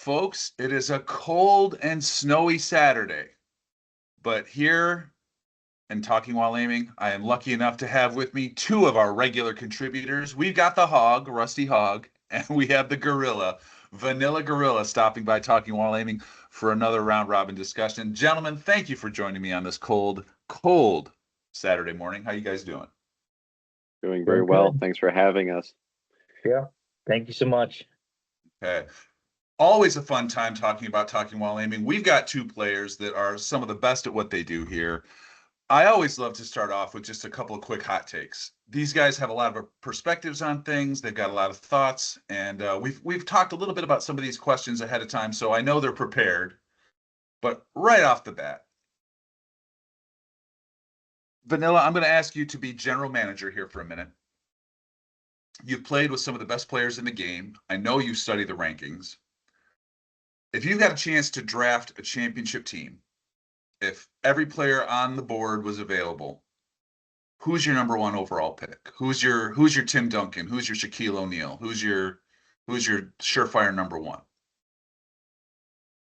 Folks, it is a cold and snowy Saturday, but here in Talking While Aiming, I am lucky enough to have with me two of our regular contributors. We've got the Hog, Rusty Hog, and we have the Gorilla, Vanilla Gorilla, stopping by Talking While Aiming for another round robin discussion. Gentlemen, thank you for joining me on this cold Saturday morning. How you guys doing? Doing very Doing well. good. Thanks for having us. Yeah. Thank you so much. Okay. Always a fun time talking about Talking While Aiming. We've got two players that are some of the best at what they do here. I always love to start off with just a couple of quick hot takes. These guys have a lot of perspectives on things. They've got a lot of thoughts, and we've talked a little bit about some of these questions ahead of time, so I know they're prepared. But right off the bat, Vanilla, I'm going to ask you to be general manager here for a minute. You've played with some of the best players in the game. I know you study the rankings. If you got a chance to draft a championship team, if every player on the board was available, who's your number one overall pick? Who's your Tim Duncan? Who's your Shaquille O'Neal? Who's your surefire number one?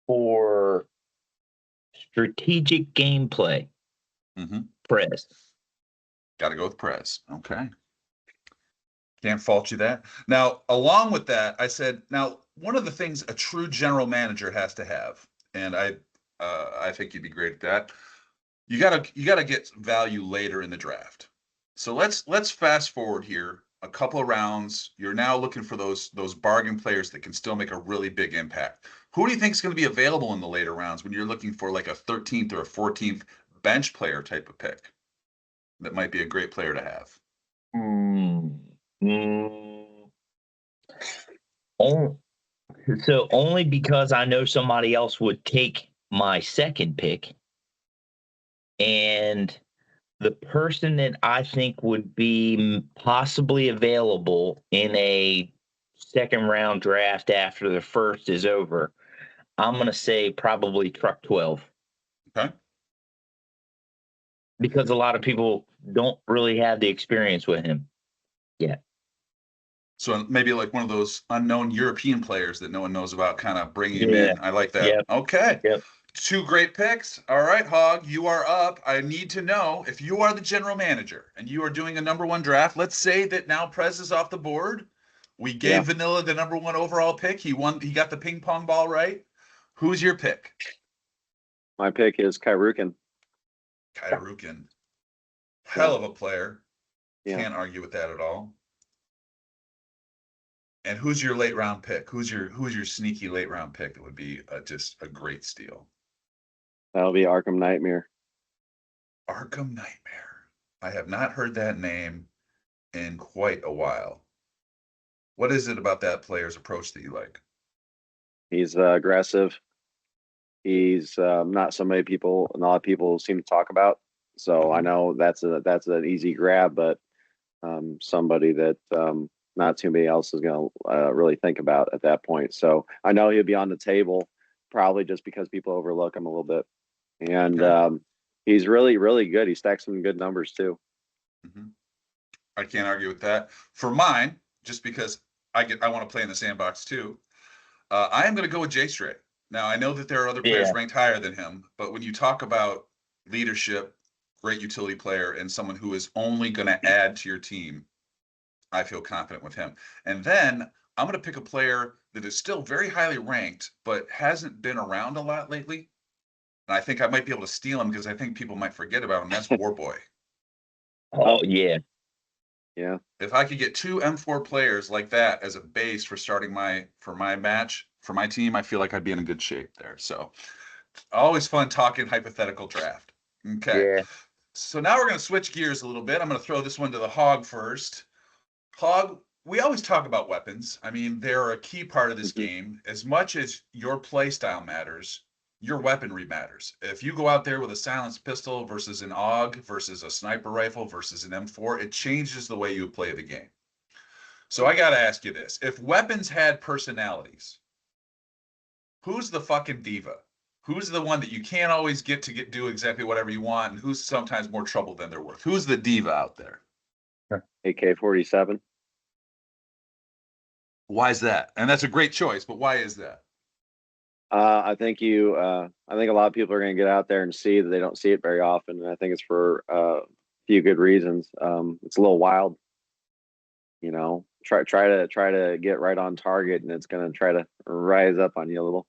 For strategic gameplay, Prez. Got to go with Prez. Okay. Can't fault you that. Now, along with that, I said, now, one of the things a true general manager has to have, and I think you'd be great at that. You gotta get value later in the draft. So let's fast forward here a couple of rounds. You're now looking for those bargain players that can still make a really big impact. Who do you think is going to be available in the later rounds when you're looking for like a 13th or a 14th bench player type of pick that might be a great player to have? So only because I know somebody else would take my second pick, and the person that I think would be possibly available in a second round draft after the first is over, I'm going to say probably Truck 12. Okay. Because a lot of people don't really have the experience with him yet. So maybe like one of those unknown European players that no one knows about, kind of bringing him Yeah. in. I like that. Yep. Okay. Yep. Two great picks. All right, Hog, you are up. I need to know if you are the general manager and you are doing a number one draft. Let's say that now Prez is off the board. We gave Vanilla the number one overall pick. He won. He got the ping pong ball right. Who's your pick? My pick is Kyrukin. Kyrukin. Hell of a player. Yeah. Can't argue with that at all. And who's your late round pick? Who's your sneaky late round pick that would be just a great steal? That'll be Arkham Nightmare. Arkham Nightmare. I have not heard that name in quite a while. What is it about that player's approach that you like? He's aggressive. He's not somebody a lot of people seem to talk about. So I know that's an easy grab, but somebody that not too many else is going to really think about at that point. So I know he'll be on the table, probably just because people overlook him a little bit. And he's really, really good. He stacks some good numbers too. I can't argue with that. For mine, just because I want to play in the sandbox too, I am going to go with Jay Stray. Now, I know that there are other players ranked higher than him, but when you talk about leadership, great utility player, and someone who is only going to add to your team, I feel confident with him. And then I'm going to pick a player that is still very highly ranked, but hasn't been around a lot lately. And I think I might be able to steal him because I think people might forget about him. That's Warboy. Oh, yeah. Yeah. If I could get two M4 players like that as a base for starting my team, I feel like I'd be in good shape there. So always fun talking hypothetical draft. Okay. Yeah. So now we're going to switch gears a little bit. I'm going to throw this one to the Hog first. Hog, we always talk about weapons. I mean, they're a key part of this game. As much as your play style matters, your weaponry matters. If you go out there with a silenced pistol versus an AUG versus a sniper rifle versus an M4, it changes the way you play the game. So I got to ask you this. If weapons had personalities, who's the fucking diva? Who's the one that you can't always get to do exactly whatever you want, and who's sometimes more trouble than they're worth? Who's the diva out there? AK-47. Why is that? And that's a great choice, but why is that? I think I think a lot of people are going to get out there and see that they don't see it very often. And I think it's for a few good reasons. It's a little wild, you know, try to get right on target and it's going to try to rise up on you a little,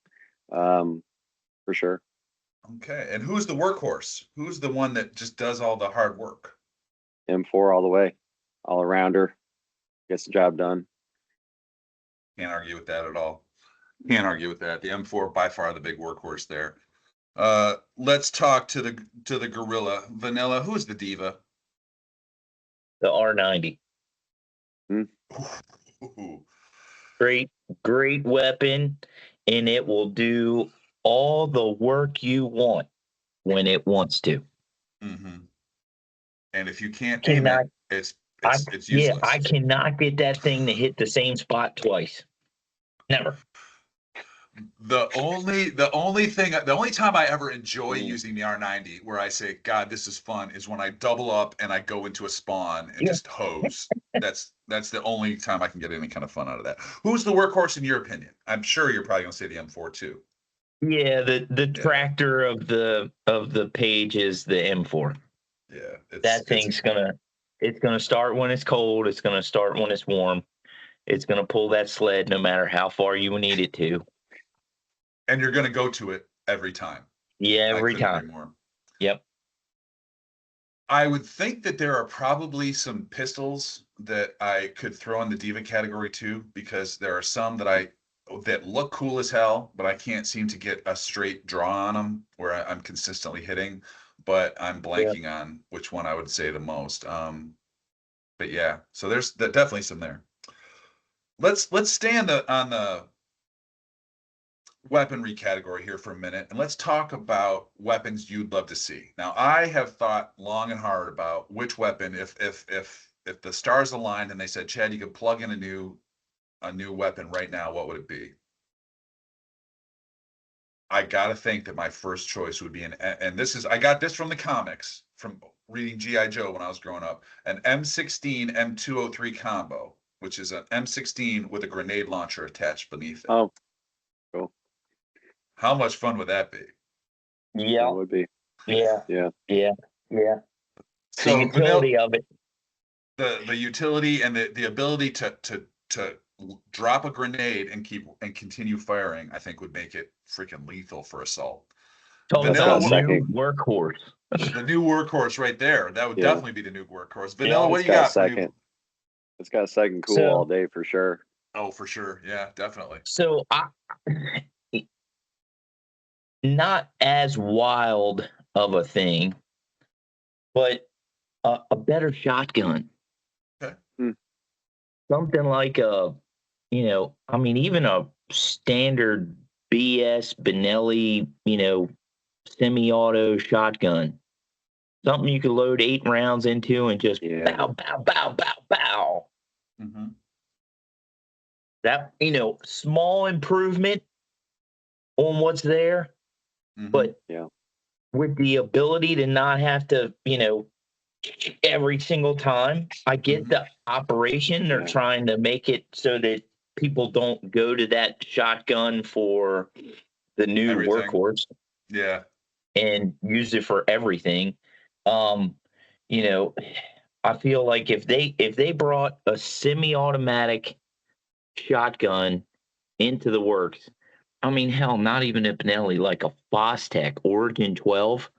for sure. Okay. And who's the workhorse? Who's the one that just does all the hard work? M4 all the way, all arounder, gets the job done. Can't argue with that at all. Can't argue with that. The M4 by far the big workhorse there. Let's talk to the gorilla. Vanilla, who's the diva? The R90. Ooh. Great weapon, and it will do all the work you want when it wants to. Mm-hmm. And if you can't aim Cannot, it, it's useless. I cannot get that thing to hit the same spot twice. Never. The only time I ever enjoy using the R90 where I say, God, this is fun, is when I double up and I go into a spawn and just hose. That's the only time I can get any kind of fun out of that. Who's the workhorse in your opinion? I'm sure you're probably gonna say the M4 too. Yeah, the tractor of the page is the M4. Yeah, That thing's it's gonna start when it's cold. It's gonna start when it's warm. It's gonna pull that sled no matter how far you need it to. And you're gonna go to it every time. Yeah, every I couldn't time. agree more. Yep. I would think that there are probably some pistols that I could throw in the diva category too, because there are some that look cool as hell, but I can't seem to get a straight draw on them where I'm consistently hitting. But I'm blanking on which one I would say the most. But yeah, so there's definitely some there. Let's stay on the weaponry category here for a minute, and let's talk about weapons you'd love to see. Now, I have thought long and hard about which weapon, if the stars aligned and they said, Chad, you could plug in a new weapon right now, what would it be? I gotta think that my first choice would be and I got this from the comics, from reading G.I. Joe when I was growing up, an M16 M203 combo, which is an M16 with a grenade launcher attached beneath it. Oh, cool. How much fun would that be? Yeah. That would be. Yeah. Yeah. Yeah. Yeah. So the utility of it. The utility and the ability to drop a grenade and continue firing, I think would make it freaking lethal for assault. Talking Vanilla, about what- new workhorse. The new workhorse right there. That would Yeah. definitely be the new workhorse. Vanilla, what do It's you got got? second. It's got a second cool So- all day for sure. Oh, for sure. Yeah, definitely. So not as wild of a thing, but a better shotgun. Okay. Something like even a standard BS Benelli, semi-auto shotgun. Something you could load 8 rounds into and just bow, bow, bow, bow, bow. Mm-hmm. That, small improvement on what's there, Mm-hmm. but with the ability to not have to, every single time. I get Mhm. the operation. They're trying to make it so that people don't go to that shotgun for the new Everything. workhorse Yeah. and use it for everything. I feel like if they brought a semi-automatic shotgun into the works, I mean, hell, not even a Benelli, like a Fostech Origin 12,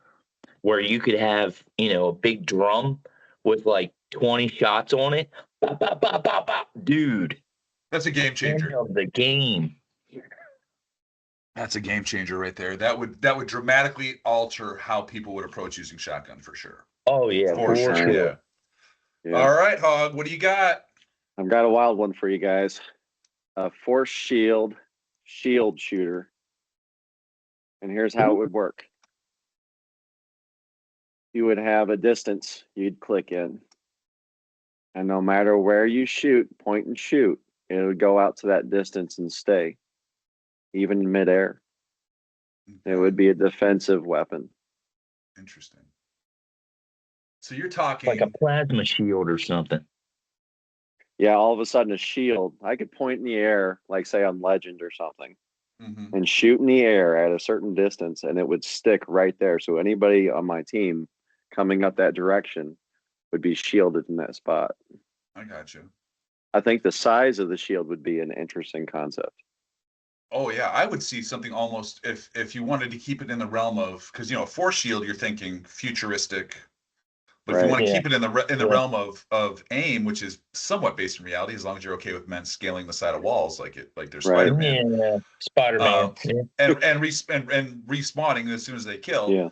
where you could have, a big drum with like 20 shots on it. Bow, bow, bow, bow, bow. Dude, That's a game changer. end of the game. That's a game changer right there. That would dramatically alter how people would approach using shotgun for sure. Oh, yeah, For sure. Yeah. Yeah. All right, Hog, what do you got? I've got a wild one for you guys. A force shield shooter. And here's how it would work. You would have a distance you'd click in. And no matter where you shoot, point and shoot, it would go out to that distance and stay, even in midair. It would be a defensive weapon. Interesting. So you're talking Like a plasma shield or something. Yeah, all of a sudden a shield, I could point in the air, like say on Legend or something, Mm-hmm. and shoot in the air at a certain distance, and it would stick right there. So anybody on my team coming up that direction would be shielded in that spot. I got you. I think the size of the shield would be an interesting concept. Oh yeah, I would see something almost if you wanted to keep it in the realm of, because force shield, you're thinking futuristic. But if you Right. want to Yeah. keep it in the Yeah. realm of aim, which is somewhat based in reality, as long as you're okay with men scaling the side of walls like they're Right. Spider-Man, Yeah. Spider-Man. Yeah. and respawning as soon as they kill, Yeah.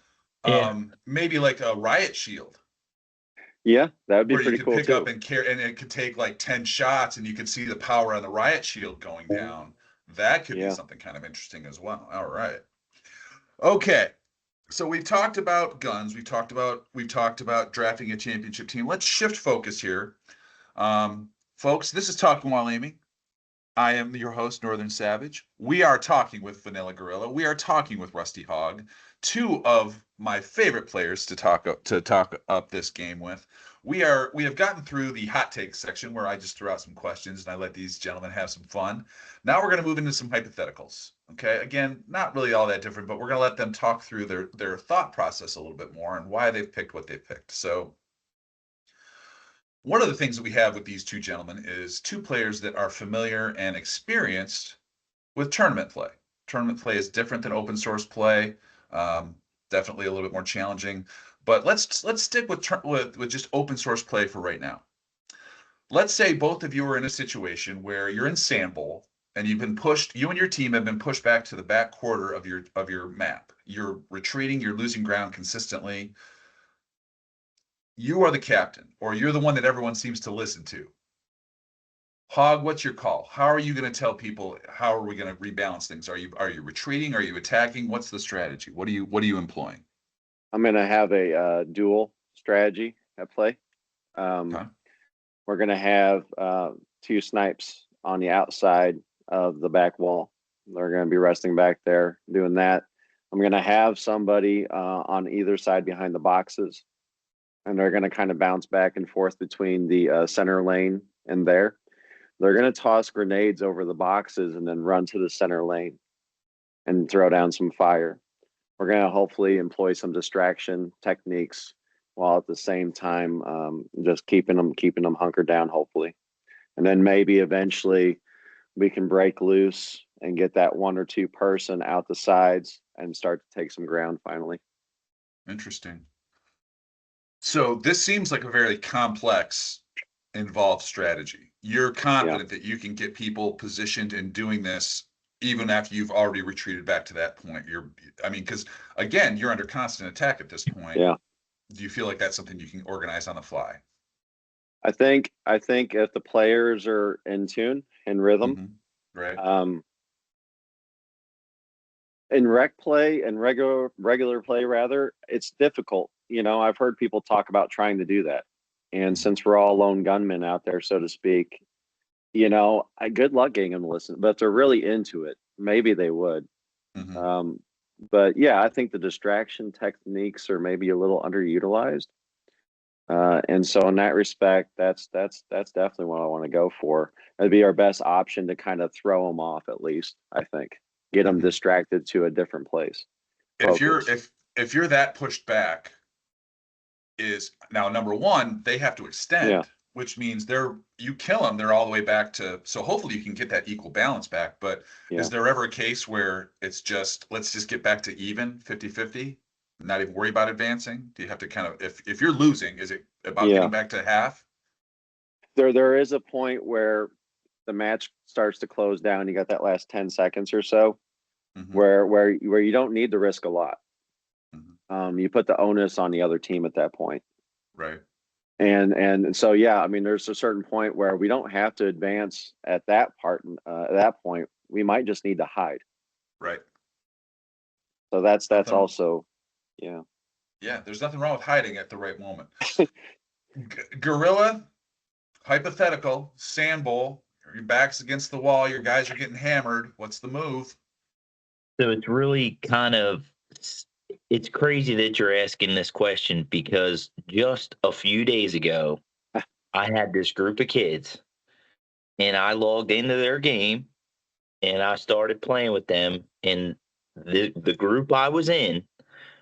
Yeah. maybe like a riot shield Yeah, that would be where you pretty could cool pick up too. and carry, and it could take like 10 shots, and you could see the power on the riot shield going down. That could be Yeah. something kind of interesting as well. All right. Okay. So we've talked about guns. We've talked about drafting a championship team. Let's shift focus here. Folks, this is Talking While Aiming. I am your host, Northern Savage. We are talking with Vanilla Gorilla. We are talking with Rusty Hog, two of my favorite players to talk up this game with. We have gotten through the hot take section where I just threw out some questions and I let these gentlemen have some fun. Now we're going to move into some hypotheticals. Okay, again, not really all that different, but we're going to let them talk through their thought process a little bit more and why they've picked what they've picked. So one of the things that we have with these two gentlemen is two players that are familiar and experienced with tournament play. Tournament play is different than open source play. Um, Definitely a little bit more challenging. But let's stick with just open source play for right now. Let's say both of you are in a situation where you're in Sandbowl and you've been pushed. You and your team have been pushed back to the back quarter of your map. You're retreating. You're losing ground consistently. You are the captain, or you're the one that everyone seems to listen to. Hog, what's your call? How are you going to tell people? How are we going to rebalance things? Are you retreating? Are you attacking? What's the strategy? What are you employing? I'm going to have a dual strategy at play. Okay. We're going to have two snipes on the outside of the back wall. They're going to be resting back there doing that. I'm going to have somebody on either side behind the boxes, and they're going to kind of bounce back and forth between the center lane and there. They're going to toss grenades over the boxes and then run to the center lane and throw down some fire. We're going to hopefully employ some distraction techniques while at the same time just keeping them hunkered down, hopefully. And then maybe eventually we can break loose and get that one or two person out the sides and start to take some ground finally. Interesting. So this seems like a very complex, involved strategy. You're confident that you can get people positioned in doing this even after you've already retreated back to that point. Because again, you're under constant attack at this point. Yeah. Do you feel like that's something you can organize on the fly? I think if the players are in tune, in rhythm, Right. in rec play and regular play rather, it's difficult. I've heard people talk about trying to do that. And since we're all lone gunmen out there, so to speak, good luck getting them to listen. But if they're really into it, maybe they would. But yeah, I think the distraction techniques are maybe a little underutilized. And so in that respect, that's definitely what I want to go for. It'd be our best option to kind of throw them off, at least, I think. Get them distracted to a different place. If you're that pushed back, is now number one, they have to extend, which means you kill them, they're all the way back to, so hopefully you can get that equal balance back. But is there ever a case where it's just, let's just get back to even 50-50, not even worry about advancing? Do you have to kind of, if you're losing, is it about getting back to half? There is a point where the match starts to close down. You got that last 10 seconds or so where you don't need to risk a lot. You put the onus on the other team at that point. Right. And so, yeah, there's a certain point where we don't have to advance at that part. At that point, we might just need to hide. Right. So that's also, yeah. Yeah, there's nothing wrong with hiding at the right moment. Gorilla, hypothetical, Sandbowl, your back's against the wall, your guys are getting hammered. What's the move? So it's really it's crazy that you're asking this question, because just a few days ago, I had this group of kids and I logged into their game and I started playing with them, and the group I was in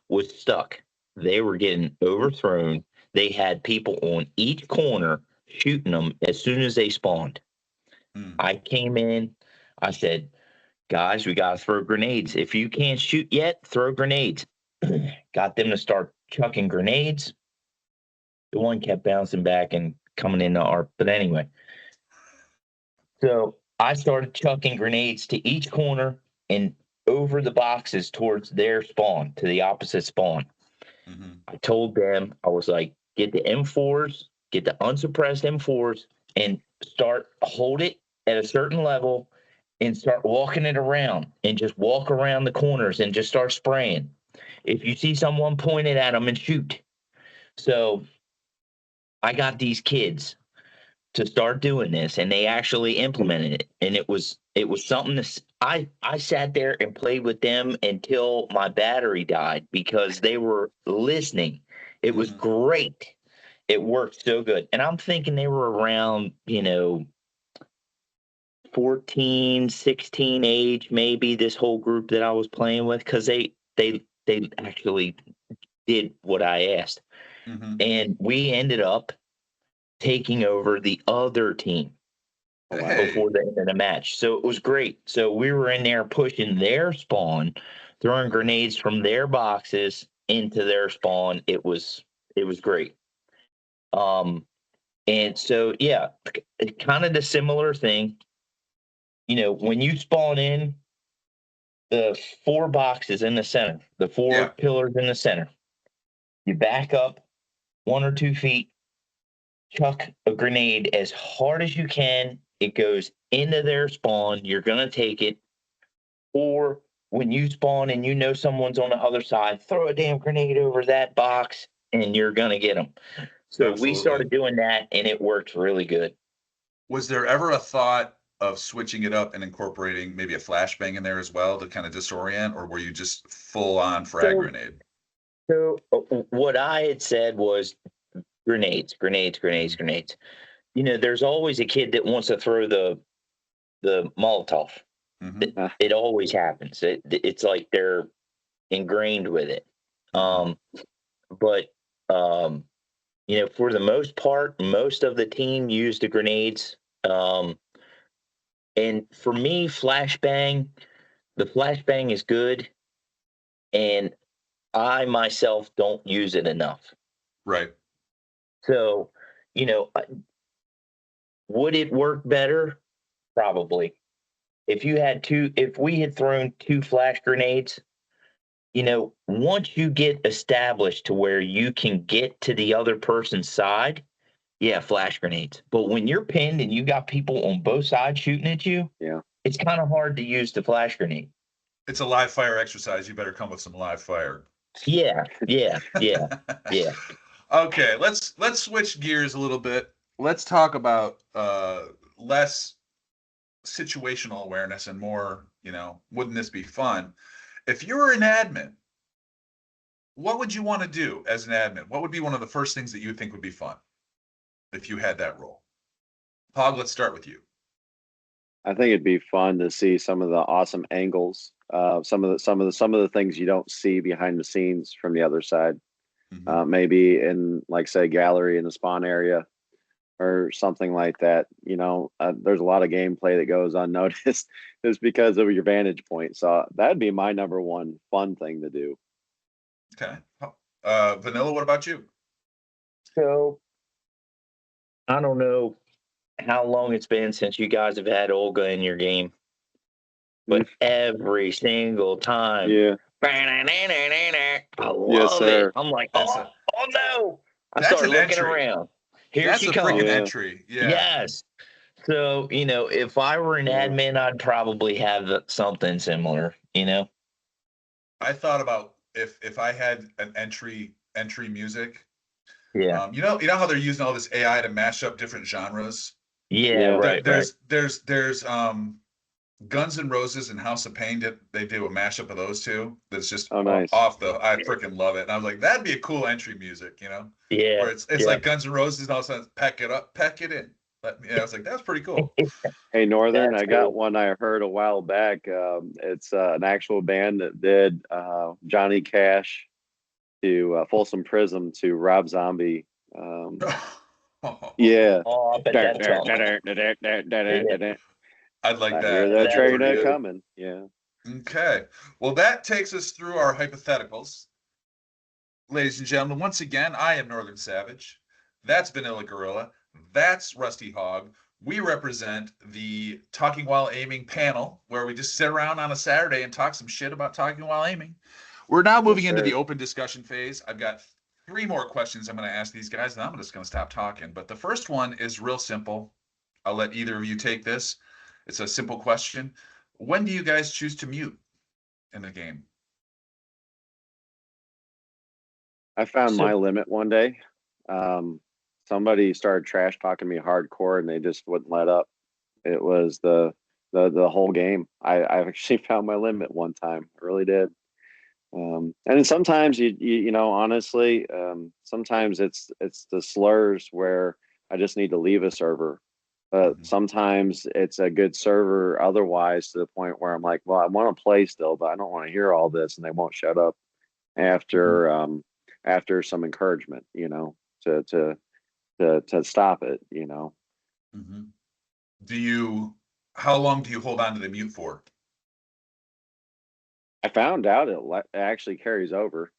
was stuck. They were getting overthrown. They had people on each corner shooting them as soon as they spawned. Hmm. I came in. I said, guys, we got to throw grenades. If you can't shoot yet, throw grenades. Got them to start chucking grenades. The one kept bouncing back and coming into our, but anyway. So I started chucking grenades to each corner and over the boxes towards their spawn, to the opposite spawn. Mm-hmm. I told them, I was like, get the M4s, get the unsuppressed M4s, and hold it at a certain level and start walking it around and just walk around the corners and just start spraying. If you see someone, point it at them and shoot. So I got these kids to start doing this, and they actually implemented it, and it was something I sat there and played with them until my battery died because they were listening. It was Mhm. great. It worked so good, and I'm thinking they were around 14, 16 age, maybe, this whole group that I was playing with, because they actually did what I asked, Mhm. and we ended up taking over the other team Oh, wow. Hey. before the end of the match. So it was great. So we were in there pushing their spawn, throwing grenades from their boxes into their spawn. It was great. And so yeah, kind of the similar thing. When you spawn in, the 4 boxes in the center, the 4 Yeah. pillars in the center, you back up 1 or 2 feet, chuck a grenade as hard as you can. It goes into their spawn. You're gonna take it. Or when you spawn and someone's on the other side, throw a damn grenade over that box and you're going to get them. So we Absolutely. started doing that and it worked really good. Was there ever a thought of switching it up and incorporating maybe a flashbang in there as well to kind of disorient, or were you just full on frag So, grenade? what I had said was grenades, grenades, grenades, Mhm. grenades. There's always a kid that wants to throw the Molotov. Mhm. It always happens. It's like they're ingrained with it. Mhm. But for the most part, most of the team used the grenades. And for me, the flashbang is good, and I myself don't use it enough. Right. So, you know, uh, would it work better? Probably. If we had thrown 2 flash grenades, once you get established to where you can get to the other person's side, yeah, flash grenades. But when you're pinned and you got people on both sides shooting at you, Yeah. it's kind of hard to use the flash grenade. It's a live fire exercise. You better come with some live fire. Yeah, yeah, yeah, yeah. Okay, let's switch gears a little bit. Let's talk about less situational awareness and more, wouldn't this be fun? If you were an admin, what would you want to do as an admin? What would be one of the first things that you think would be fun if you had that role? Pog, let's start with you. I think it'd be fun to see some of the awesome angles, some of the things you don't see behind the scenes from the other side. Mhm. Maybe in, like, say, gallery in the spawn area or something like that. There's a lot of gameplay that goes unnoticed just because of your vantage point. So that'd be my number one fun thing to do. Okay. Vanilla, what about you? So I don't know how long it's been since you guys have had Olga in your game, but every single time, Yeah. I Yes, love it. sir. I'm like, That's a oh no. I that's start an looking entry. around. Here That's she a freaking comes. Yeah. entry. Yeah. Yes. So, if I were an Yeah. admin, I'd probably have something similar. I thought about if I had an entry music. Yeah. You know how they're using all this AI to mash up different genres. Yeah, Yeah. right, right. There's Guns N' Roses and House of Pain. They do a mashup of those two. That's just Oh, nice. off the. I freaking love it. And I was like, that'd be a cool entry music. Yeah. Where it's Yeah. like Guns N' Roses and all of a sudden pack it up, pack it in. Yeah, I was like, that's pretty cool. Hey, Northern, That's I got cool. one I heard a while back. It's an actual band that did Johnny Cash to Folsom Prism to Rob Zombie. Yeah. Oh, I bet that's something. Yeah, I'd like I that. hear that That'd be train pretty good. coming. Yeah. Okay. Well, that takes us through our hypotheticals. Ladies and gentlemen, once again, I am Northern Savage. That's Vanilla Gorilla. That's Rusty Hog. We represent the Talking While Aiming panel, where we just sit around on a Saturday and talk some shit about talking while aiming. We're now moving into the sir. open discussion phase. I've got 3 more questions I'm going to ask these guys, and I'm just going to stop talking. But the first one is real simple. I'll let either of you take this. It's a simple question. When do you guys choose to mute in the game? I found So- my limit one day. Somebody started trash talking me hardcore and they just wouldn't let up. It was the whole game. I actually found my limit one time. I really did. And then sometimes you know, honestly, sometimes it's the slurs where I just need to leave a server. But Mhm. sometimes it's a good server otherwise, to the point where I'm like, well, I want to play still, but I don't want to hear all this, and they won't shut up after after some encouragement, you know, to stop it, you know. Mhm. How long do you hold on to the mute for? I found out it actually carries over.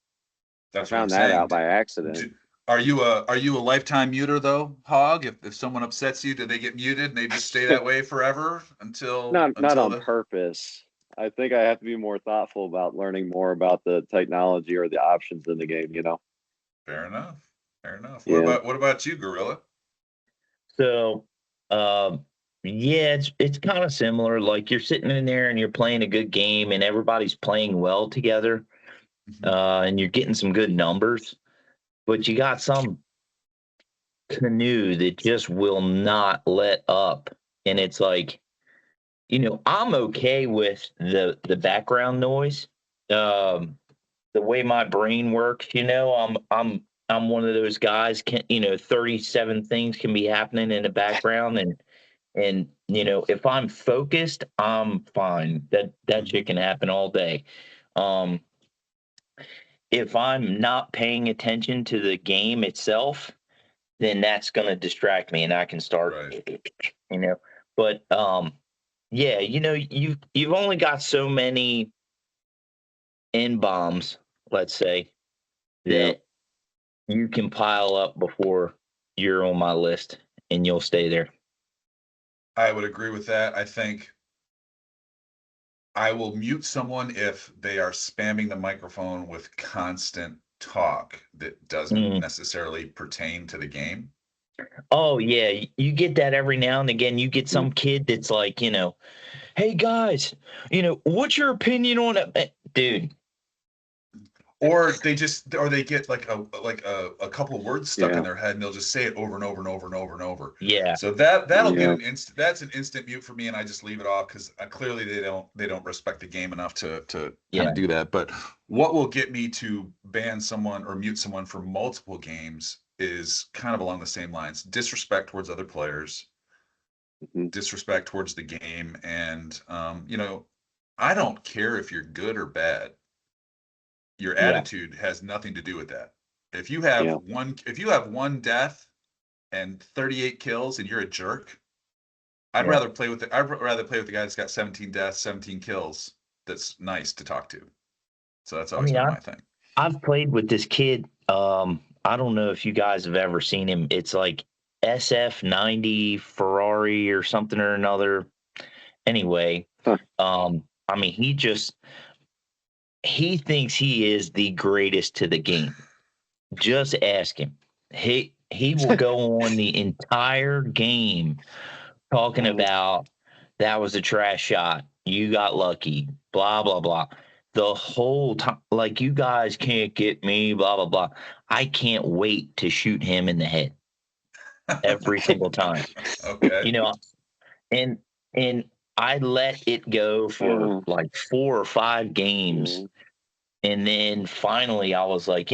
That's I what I'm found that saying. out by accident. Are you a lifetime muter though, Hog? If someone upsets you, do they get muted and they just stay that way forever until Not on the purpose. I think I have to be more thoughtful about learning more about the technology or the options in the game, you know. Fair enough. Fair enough. Yeah. What about you, Gorilla? So, yeah, it's kind of similar. Like you're sitting in there and you're playing a good game, and everybody's playing well together, Mhm. and you're getting some good numbers. But you got some canoe that just will not let up, and it's like, I'm okay with the background noise. The way my brain works, I'm one of those guys, 37 things can be happening in the background, and if I'm focused, I'm fine. That shit can happen all day. Um if I'm not paying attention to the game itself, then that's going to distract me and I can start, Right. you know. But yeah, you've only got so many N bombs, let's say, Yeah. that you can pile up before you're on my list and you'll stay there. I would agree with that. I think I will mute someone if they are spamming the microphone with constant talk that doesn't Mm. necessarily pertain to the game. Oh yeah, you get that every now and again. You get Mm. some kid that's like, hey guys, what's your opinion on it, dude? Or they get like a couple of words stuck in Yeah. their head and they'll just say it over and over and over and over and over. Yeah, So that'll get Yeah. that's an instant mute for me, and I just leave it off because clearly they don't respect the game enough to kind Yeah. of do that. But what will get me to ban someone or mute someone for multiple games is kind of along the same lines: disrespect towards other players, Mhm. disrespect towards the game, and I don't care if you're good or bad. Your yeah, attitude has nothing to do with that. Yeah. If you have one death and 38 kills and you're a jerk, yeah. I'd rather play with the guy that's got 17 deaths, 17 kills. That's nice to talk to. So that's I always mean, been my thing. I've played with this kid. I don't know if you guys have ever seen him. It's like SF90 Ferrari or something or another. Anyway, Huh. I mean, he thinks he is the greatest to the game. Just ask him. He will go on the entire game talking about that was a trash shot. You got lucky. Blah blah blah. The whole time, like, you guys can't get me. Blah blah blah. I can't wait to shoot him in the head every single time. Okay. You know, and and I let it go for Uh, like 4 or 5 games, yeah. and then finally I was like,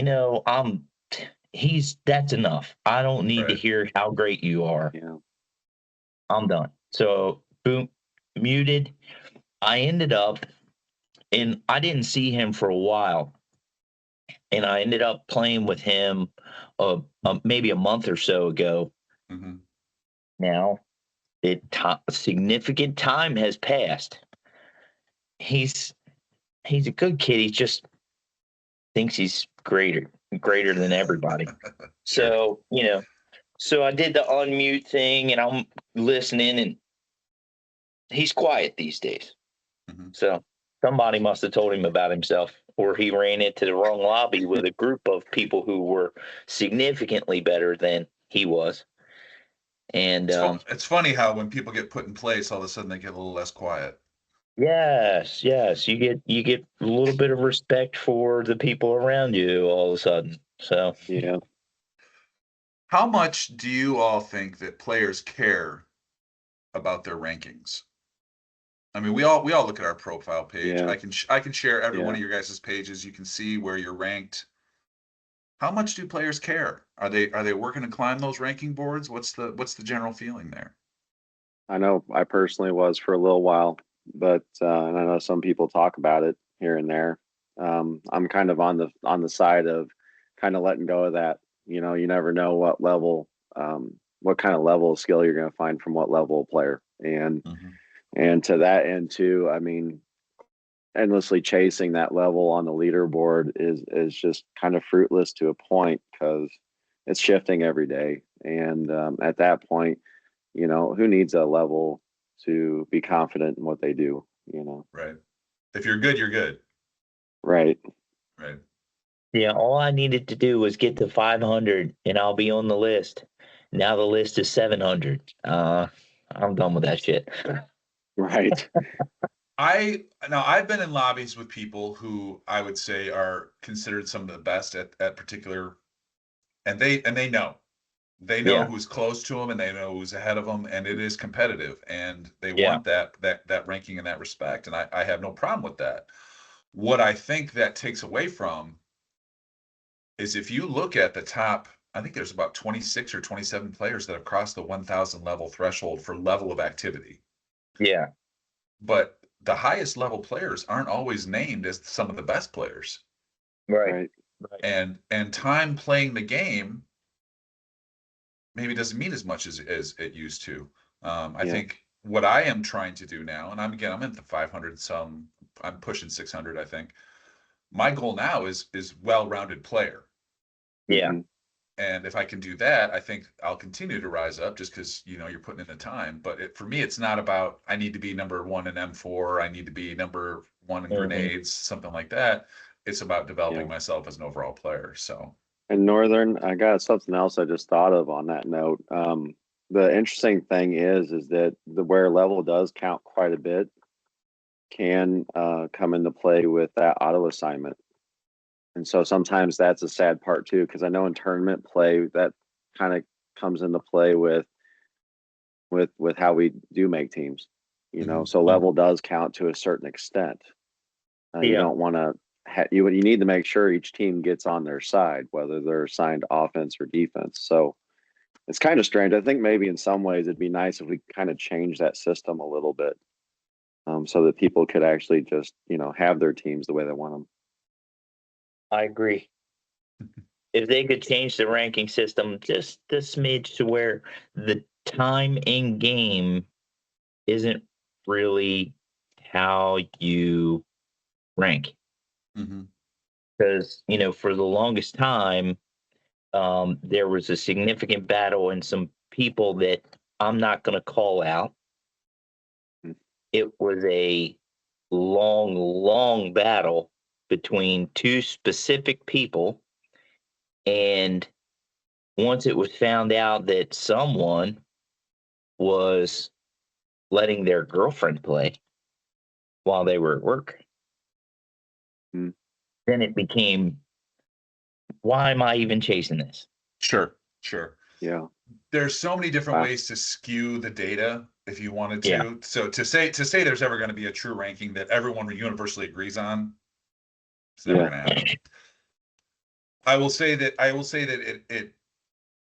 that's enough. I don't need to Right. hear how great you are. Yeah. I'm done. So boom, muted. I ended up, and I didn't see him for a while, and I ended up playing with him maybe a month or so ago. Hmm. Now, significant time has passed. He's he's a good kid. He just thinks he's greater than everybody. Sure. So so I did the unmute thing, and I'm listening, and he's quiet these days. Hmm. So somebody must have told him about himself, or he ran into the wrong lobby with a group of people who were significantly better than he was. And It's funny how when people get put in place, all of a sudden they get a little less quiet. yes, you get a little bit of respect for the people around you all of a sudden. So Yeah. How much do you all think that players care about their rankings? I mean, we all look at our profile page. Yeah. I can share every one Yeah. of your guys' pages. You can see where you're ranked. How much do players care? Are they working to climb those ranking boards? What's the general feeling there? I know I personally was for a little while, but and I know some people talk about it here and there. I'm kind of on the side of kind of letting go of that. You know, you never know what kind of level of skill you're going to find from what level of player, Hmm. and to that end too. I mean, endlessly chasing that level on the leaderboard is just kind of fruitless to a point because it's shifting every day, and at that point, you know, who needs a level to be confident in what they do, you know? Right. If you're good, you're good. Right. Right. yeah, all I needed to do was get to 500, and I'll be on the list. Now the list is 700. I'm done with that shit. Right. I've been in lobbies with people who I would say are considered some of the best at particular, and they know. They know Yeah, who's close to them and they know who's ahead of them, and it is competitive, and they yeah, want that ranking and that respect, and I have no problem with that. What I think that takes away from is if you look at the top, I think there's about 26 or 27 players that have crossed the 1,000 level threshold for level of activity, yeah. but the highest level players aren't always named as some of the best players, Right, Right. right. and time playing the game maybe doesn't mean as much as it used to. I Yeah. think what I am trying to do now, and I'm at the 500 some, I'm pushing 600. I think my goal now is well-rounded player, Yeah, Hmm. and if I can do that, I think I'll continue to rise up just because you're putting in the time. But for me, it's not about I need to be number one in M4, I need to be number one in hmm, grenades, something like that. It's about developing Yeah. myself as an overall player. So. And Northern, I got something else I just thought of on that note. The interesting thing is that the where level does count quite a bit can come into play with that auto assignment. And so sometimes that's a sad part too, because I know in tournament play that kind of comes into play with how we do make teams. You know, Mhm. so hmm. level does count to a certain extent. You Yeah, don't want to you need to make sure each team gets on their side, whether they're assigned offense or defense. So it's kind of strange. I think maybe in some ways it'd be nice if we kind of change that system a little bit, so that people could actually just have their teams the way they want them. I agree. If they could change the ranking system just a smidge to where the time in game isn't really how you rank. Mhm. Because, for the longest time, there was a significant battle and some people that I'm not going to call out. Mm. It was a long, long battle between two specific people. And once it was found out that someone was letting their girlfriend play while they were at work, Mm. then it became, why am I even chasing this? Sure, sure. Yeah. There's so many different Wow. ways to skew the data if you wanted Yeah. to. So to say there's ever going to be a true ranking that everyone universally agrees on, it's never Yeah. going to happen. I will say that it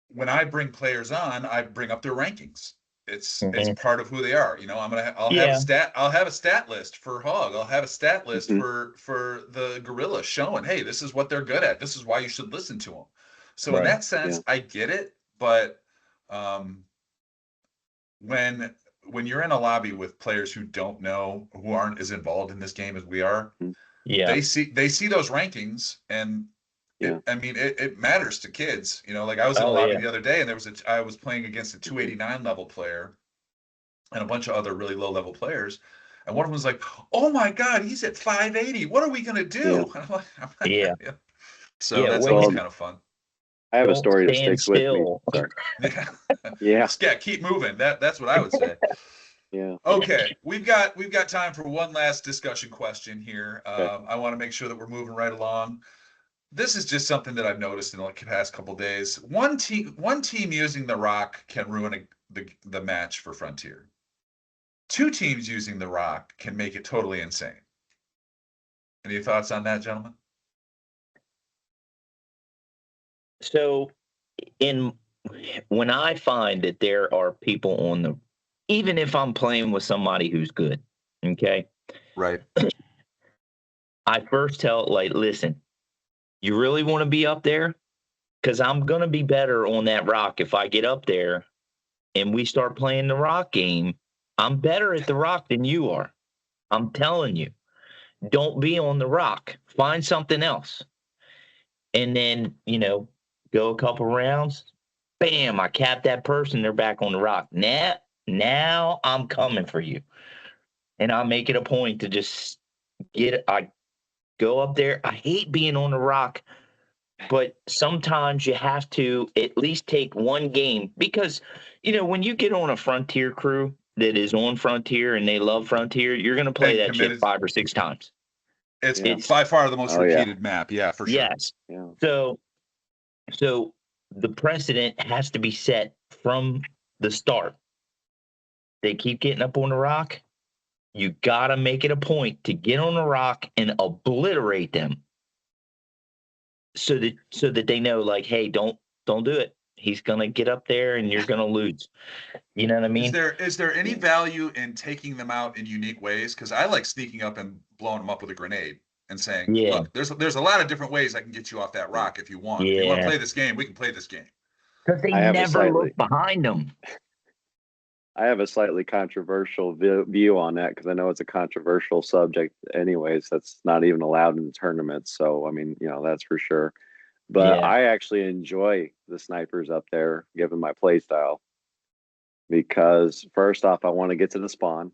when I bring players on, I bring up their rankings. it's part of who they are. You know, I'll Yeah. have a stat list for Hog. I'll have a stat list Mhm. for the Gorilla showing, hey, this is what they're good at. This is why you should listen to them. So in Right. that sense, Yeah. I get it, but when you're in a lobby with players who don't know, who aren't as involved in this game as we are, Yeah. they see those rankings, and Yeah. it matters to kids. You know, like I was in a Oh, lobby yeah. the other day, and I was playing against a 289 level player and a bunch of other really low level players. And one of them was like, "Oh my God, he's at 580. What are we gonna do?" Yeah. I'm like, Yeah. So Yeah. that's When always Well, kind of fun. I have a don't story that stand sticks with me. still. Sorry. Yeah. Yeah. Yeah, keep moving. That's what I would say. Yeah. Okay, we've got time for one last discussion question here. Okay. I want to make sure that we're moving right along. This is just something that I've noticed in the past couple days. One team using the rock can ruin the match for Frontier. Two teams using the rock can make it totally insane. Any thoughts on that, gentlemen? So when I find that there are people on the, even if I'm playing with somebody who's good, okay, Right. I first tell like, listen, you really want to be up there? Because I'm gonna be better on that rock if I get up there and we start playing the rock game. I'm better at the rock than you are. I'm telling you. Don't be on the rock. Find something else. And then, go a couple rounds. Bam, I cap that person. They're back on the rock. Now I'm coming for you. And I make it a point to just I go up there. I hate being on the rock, but sometimes you have to at least take one game because, when you get on a Frontier crew that is on Frontier and they love Frontier, you're going to play And that shit committed. 5 or 6 times. It's Yeah. by far the most Oh, yeah. repeated map. Yeah, for sure. Yes. Yeah. So the precedent has to be set from the start. They keep getting up on the rock. You got to make it a point to get on the rock and obliterate them so that they know, like, hey, don't do it. He's going to get up there and you're going to lose. You know what I mean? Is there any Yeah. value in taking them out in unique ways? Because I like sneaking up and blowing them up with a grenade and saying, Yeah. look, there's a lot of different ways I can get you off that rock if you want. If you want to Yeah. play this game, we can play this game. Because they I have a never slightly- look behind them. I have a slightly controversial view on that because I know it's a controversial subject anyways. That's not even allowed in the tournaments. So, I mean, that's for sure. But Yeah. I actually enjoy the snipers up there, given my play style. Because first off, I want to get to the spawn.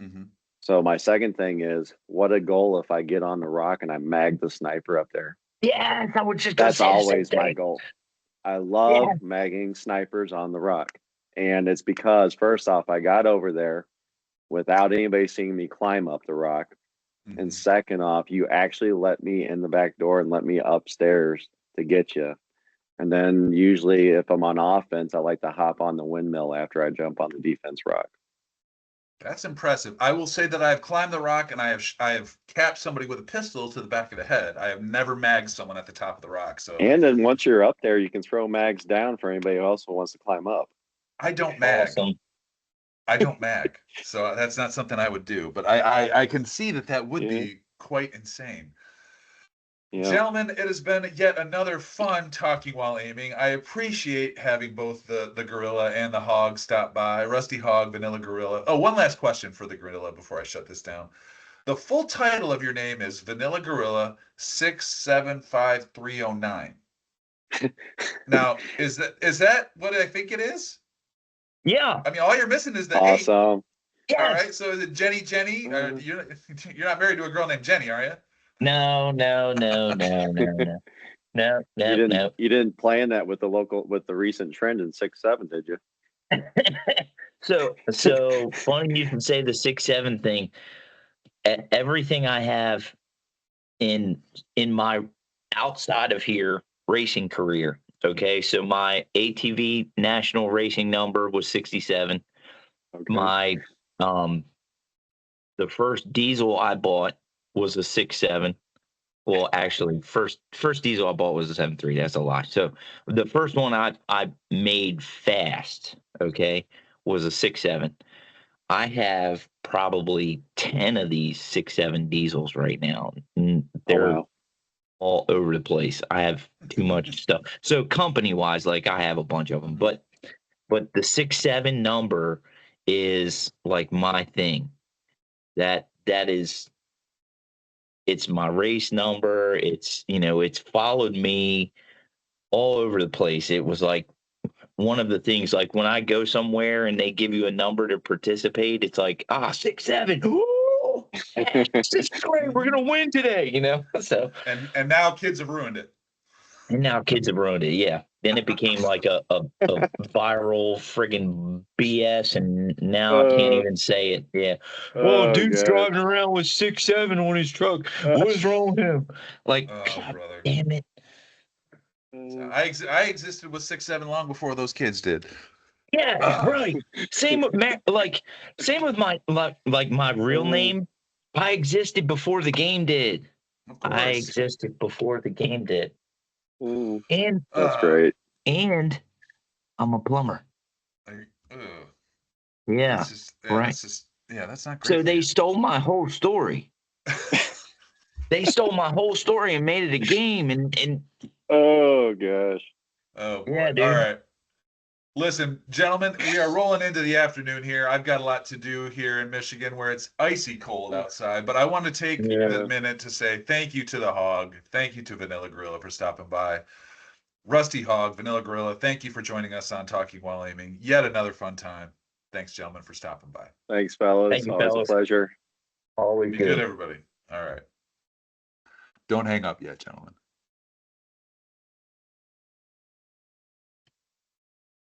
Mm-hmm. So my second thing is, what a goal if I get on the rock and I mag the sniper up there. Yes, I was just going to That's say the same always my thing. goal. I love magging snipers on the rock. And it's because, first off, I got over there without anybody seeing me climb up the rock. Mm-hmm. And second off, you actually let me in the back door and let me upstairs to get you. And then usually if I'm on offense, I like to hop on the windmill after I jump on the defense rock. That's impressive. I will say that I have climbed the rock and I have capped somebody with a pistol to the back of the head. I have never magged someone at the top of the rock. So And then once you're up there, you can throw mags down for anybody else who wants to climb up. I don't mag. Awesome. I don't mag. So that's not something I would do. But I can see that would be quite insane. Yeah. Gentlemen, it has been yet another fun talking while aiming. I appreciate having both the Gorilla and the Hog stop by. Rusty Hog, Vanilla Gorilla. Oh, one last question for the Gorilla before I shut this down. The full title of your name is Vanilla Gorilla 675309. Now, is that what I think it is? Yeah. I mean, all you're missing is the 8. Awesome. Yes. All right. So is it Jenny? You're not married to a girl named Jenny, are you? No. No. You didn't plan that with the recent trend in 6-7, did you? So funny you can say the 6-7 thing. Everything I have in my outside of here racing career. Okay, so my ATV national racing number was 67. Okay. My the first diesel I bought was a 6.7. Well, actually, first diesel I bought was a 7.3. That's a lie. So the first one I made fast, okay, was a 6.7. I have probably 10 of these 6.7 diesels right now. And Oh, they're wow. all over the place. I have too much stuff. So company wise, like I have a bunch of them, but the 6.7 number is like my thing. That is, it's my race number. It's, it's followed me all over the place. It was like one of the things, like when I go somewhere and they give you a number to participate, it's like, 6.7. Ooh, this is great. We're gonna win today, So And now kids have ruined it. and now kids have ruined it. Yeah. Then it became like a viral friggin' BS, and now I can't even say it. Yeah. Well, Oh, dude's God. driving around with 6.7 on his truck. What is wrong with him? Like, Oh, God brother. damn it. I existed with 6.7 long before those kids did. Yeah, right. Same with same with my like my real name. I existed before the game did. Of I course. existed before the game did. Mm, And that's great. I'm a plumber. Ugh. Yeah. That's just, Right. that's not great. So for they you. stole my whole story. They stole my whole story and made it a game, and Oh, gosh. Oh boy. Yeah, dude. All right. Listen, gentlemen, we are rolling into the afternoon here. I've got a lot to do here in Michigan where it's icy cold outside, but I want to take Yeah. a minute to say thank you to the Hog. Thank you to Vanilla Gorilla for stopping by. Rusty Hog, Vanilla Gorilla, thank you for joining us on Talking While Aiming. Yet another fun time. Thanks, gentlemen, for stopping by. Thanks, fellas. Thank you, Always fellas. a pleasure. Always Be good. good, everybody. All right. Don't hang up yet, gentlemen.